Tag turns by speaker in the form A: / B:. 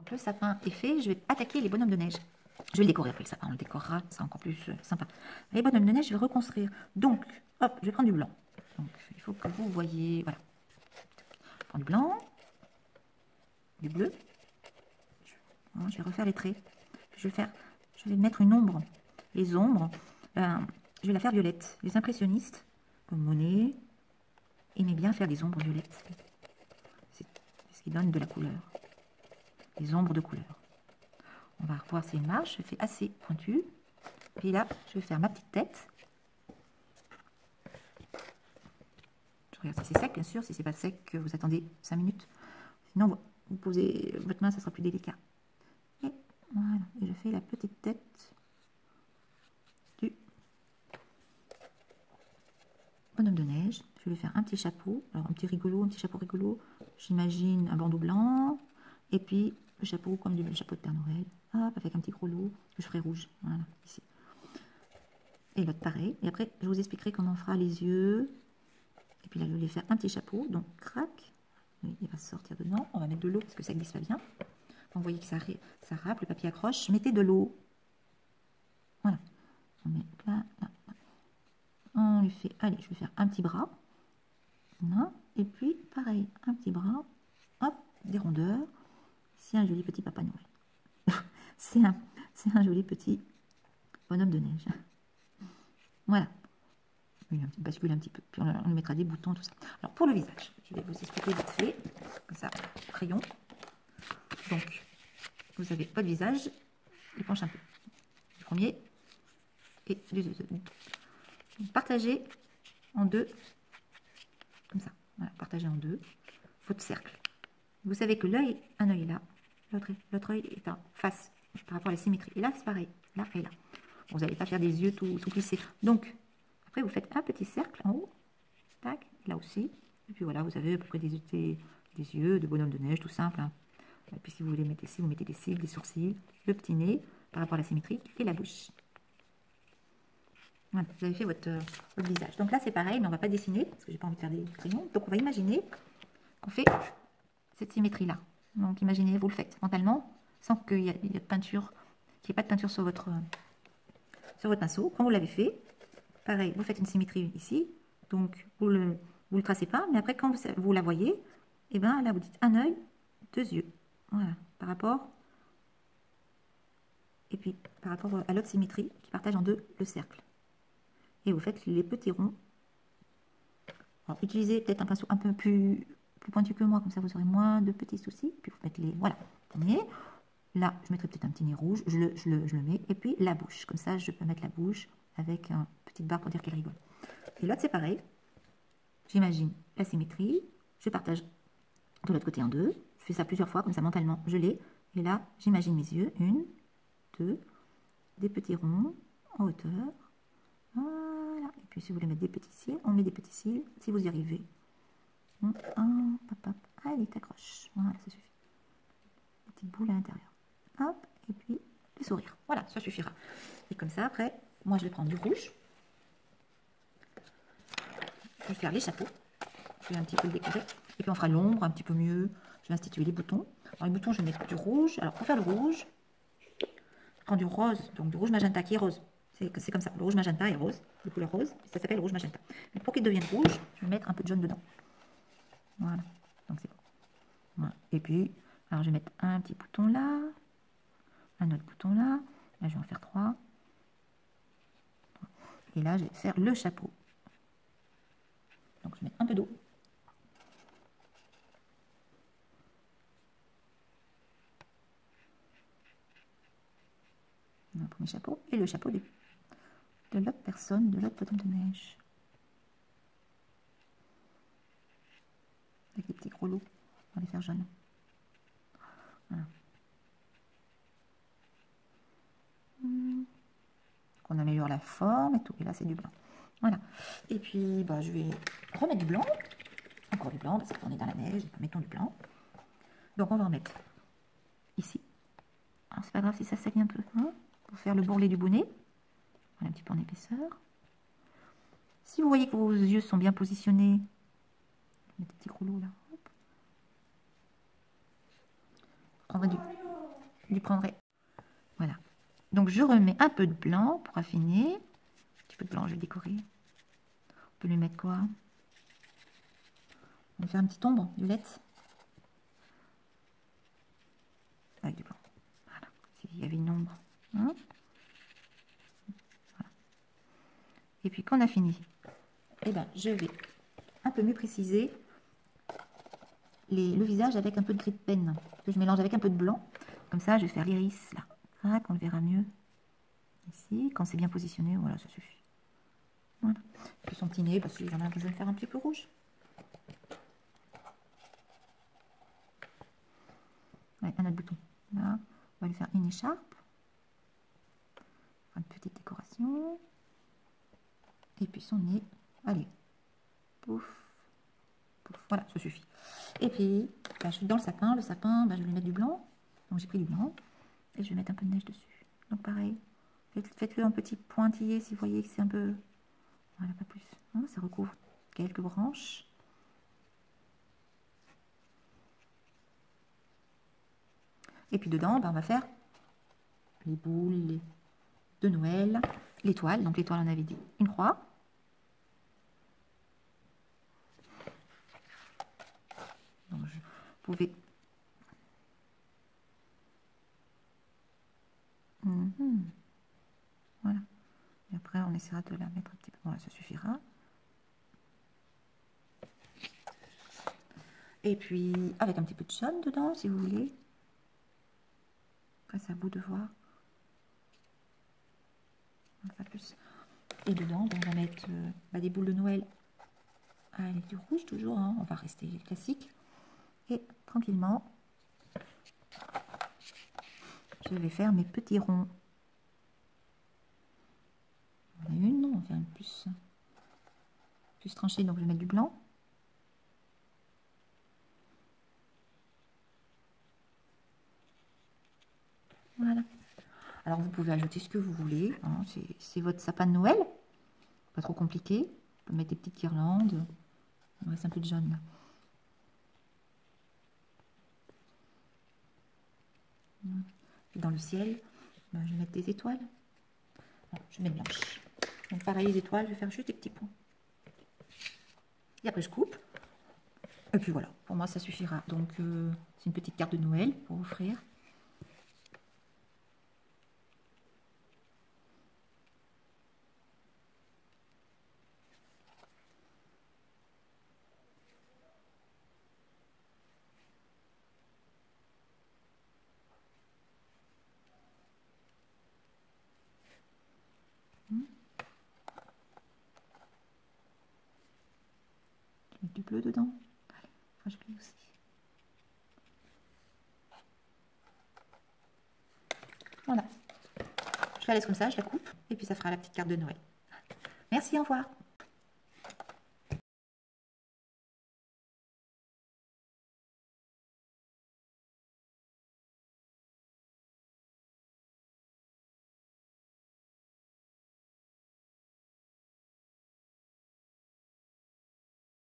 A: Donc le sapin est fait, je vais attaquer les bonhommes de neige. Je vais le décorer après le sapin, on le décorera, c'est encore plus sympa. Les bonhommes de neige, je vais reconstruire. Donc, hop, je vais prendre du blanc. Donc, il faut que vous voyez, voilà. Je prends du blanc, du bleu. Je vais refaire les traits. Je vais mettre une ombre. Les ombres, je vais la faire violette. Les impressionnistes, comme Monet, aimaient bien faire des ombres violettes. C'est ce qui donne de la couleur. Les ombres de couleur. On va revoir ces marches, je fais assez pointu. Puis là, je vais faire ma petite tête. Je regarde si c'est sec, bien sûr. Si c'est pas sec, vous attendez 5 minutes. Sinon, vous posez votre main, ça sera plus délicat. Et voilà, et je fais la petite tête du bonhomme de neige. Je vais faire un petit chapeau. Alors, un petit chapeau rigolo. J'imagine un bandeau blanc. Et puis, le chapeau comme le chapeau de Père Noël. Hop, avec un petit gros lot que je ferai rouge. Voilà, ici. Et l'autre pareil. Et après, je vous expliquerai comment on fera les yeux. Et puis là, je vais faire un petit chapeau. Donc, crac. Il va sortir dedans. On va mettre de l'eau parce que ça glisse pas bien. Donc, vous voyez que ça râpe, le papier accroche. Mettez de l'eau. Voilà. On met là, là, là. On lui fait, allez, je vais faire un petit bras. Voilà. Et puis, pareil, un petit bras. Hop, des rondeurs. C'est un joli petit Papa Noël. c'est un joli petit bonhomme de neige. Voilà. Il bascule un petit peu. Puis on lui mettra des boutons, tout ça. Alors, pour le visage, je vais vous expliquer vite fait. Comme ça, crayon. Donc, vous avez votre visage. Il penche un peu. Le premier. Et les deux. Partagez en deux. Comme ça. Voilà, partagez en deux. Votre cercle. Vous savez que l'œil, un œil est là. L'autre œil est en face par rapport à la symétrie. Et là, c'est pareil. Là et là. Bon, vous n'allez pas faire des yeux tout plissés. Donc, après, vous faites un petit cercle en haut. Tac, là aussi. Et puis voilà, vous avez à peu près des yeux de bonhomme de neige, tout simple. Hein. Et puis si vous voulez mettre ici, vous mettez des cils, des sourcils, le petit nez par rapport à la symétrie et la bouche. Voilà, vous avez fait votre visage. Donc là, c'est pareil, mais on ne va pas dessiner parce que j'ai pas envie de faire des crayons. Donc on va imaginer qu'on fait cette symétrie-là. Donc imaginez, vous le faites mentalement, sans qu'il y ait de peinture, qu'il n'y ait pas de peinture sur votre pinceau. Quand vous l'avez fait, pareil, vous faites une symétrie ici. Donc vous le tracez pas, mais après quand vous la voyez, et bien là vous dites un œil, deux yeux. Voilà, par rapport. Et puis par rapport à l'autre symétrie qui partage en deux le cercle. Et vous faites les petits ronds. Alors, utilisez peut-être un pinceau un peu plus pointu que moi, comme ça vous aurez moins de petits soucis. Puis vous mettez les. Voilà, nez. Là, je mettrai peut-être un petit nez rouge, je le mets. Et puis la bouche, comme ça je peux mettre la bouche avec une petite barre pour dire qu'elle rigole. Et l'autre c'est pareil. J'imagine la symétrie, je partage de l'autre côté en deux. Je fais ça plusieurs fois, comme ça mentalement je l'ai. Et là, j'imagine mes yeux. Une, deux, des petits ronds en hauteur. Voilà. Et puis si vous voulez mettre des petits cils, on met des petits cils si vous y arrivez. Allez, t'accroches. Voilà, ça suffit. Des petites boules à l'intérieur. Hop, et puis le sourire. Voilà, ça suffira. Et comme ça, après, moi je vais prendre du rouge. Je vais faire les chapeaux. Je vais un petit peu le décorer. Et puis on fera l'ombre un petit peu mieux. Je vais instituer les boutons. Alors les boutons, je vais mettre du rouge. Alors pour faire le rouge, je prends du rose, donc du rouge magenta qui est rose. C'est comme ça. Le rouge magenta est rose, de couleur rose. Ça s'appelle rouge magenta. Mais pour qu'il devienne rouge, je vais mettre un peu de jaune dedans. Voilà. Donc c'est bon. Voilà. Et puis, alors je vais mettre un petit bouton là, un autre bouton là. Là, je vais en faire 3. Et là, je vais faire le chapeau. Donc je vais mettre un peu d'eau. Le premier chapeau et le chapeau de l'autre personne, de l'autre bonhomme de neige. Avec des petits gros lots, on va les faire jaunes. Voilà. On améliore la forme et tout. Et là, c'est du blanc. Voilà. Et puis, bah, je vais remettre du blanc. Encore du blanc, parce qu'on est dans la neige. Mettons du blanc. Donc, on va en mettre ici. Alors, c'est pas grave si ça salit un peu. Hein, pour faire le bourrelet du bonnet. Voilà, un petit peu en épaisseur. Si vous voyez que vos yeux sont bien positionnés, mettre des petits gros lots là. Hop. Je prendrai lui prendrai. Voilà. Donc je remets un peu de blanc pour affiner. Un petit peu de blanc, je vais décorer. On peut lui mettre quoi? On va faire une petite ombre violette. Avec du blanc. Voilà. S'il y avait une ombre. Hein, voilà. Et puis quand on a fini, eh ben, je vais un peu mieux préciser le visage avec un peu de gris de peine. Que je mélange avec un peu de blanc. Comme ça, je vais faire l'iris là. Ah, qu'on le verra mieux. Ici, quand c'est bien positionné, voilà, ça suffit. Voilà. Puis son petit nez, parce que j'en ai besoin de faire un petit peu rouge. Ouais, un autre bouton. Là, on va lui faire une écharpe. Une petite décoration. Et puis son nez. Allez. Pouf. Pouf. Voilà, ça suffit. Et puis, ben, je suis dans le sapin. Le sapin, ben, je vais lui mettre du blanc. Donc j'ai pris du blanc. Et je vais mettre un peu de neige dessus. Donc pareil. Faites-le un petit pointillé si vous voyez que c'est un peu... Voilà, pas plus. Hein, ça recouvre quelques branches. Et puis dedans, ben, on va faire les boules de Noël, l'étoile. Donc l'étoile, on avait dit une croix. Donc vous pouvez... Voilà. Et après, on essaiera de la mettre un petit peu. Voilà, ça suffira. Et puis, avec un petit peu de jaune dedans, si vous voulez. Après, c'est à vous de voir. Pas plus. Et dedans, on va mettre des boules de Noël avec du rouge toujours. Hein. On va rester classique. Et tranquillement, je vais faire mes petits ronds. On a une, on va faire une plus tranchée, donc je vais mettre du blanc. Voilà. Alors vous pouvez ajouter ce que vous voulez. Hein. C'est votre sapin de Noël. Pas trop compliqué. On peut mettre des petites guirlandes. Il me reste un peu de jaune là. Et dans le ciel, ben, je vais mettre des étoiles. Non, je vais mettre blanche. Donc pareil, les étoiles, je vais faire juste des petits points. Et après je coupe. Et puis voilà, pour moi ça suffira. Donc c'est une petite carte de Noël pour offrir. Je mets du bleu dedans. Allez, enfin, je mets aussi. Voilà. Je la laisse comme ça, je la coupe. Et puis ça fera la petite carte de Noël. Merci, au revoir.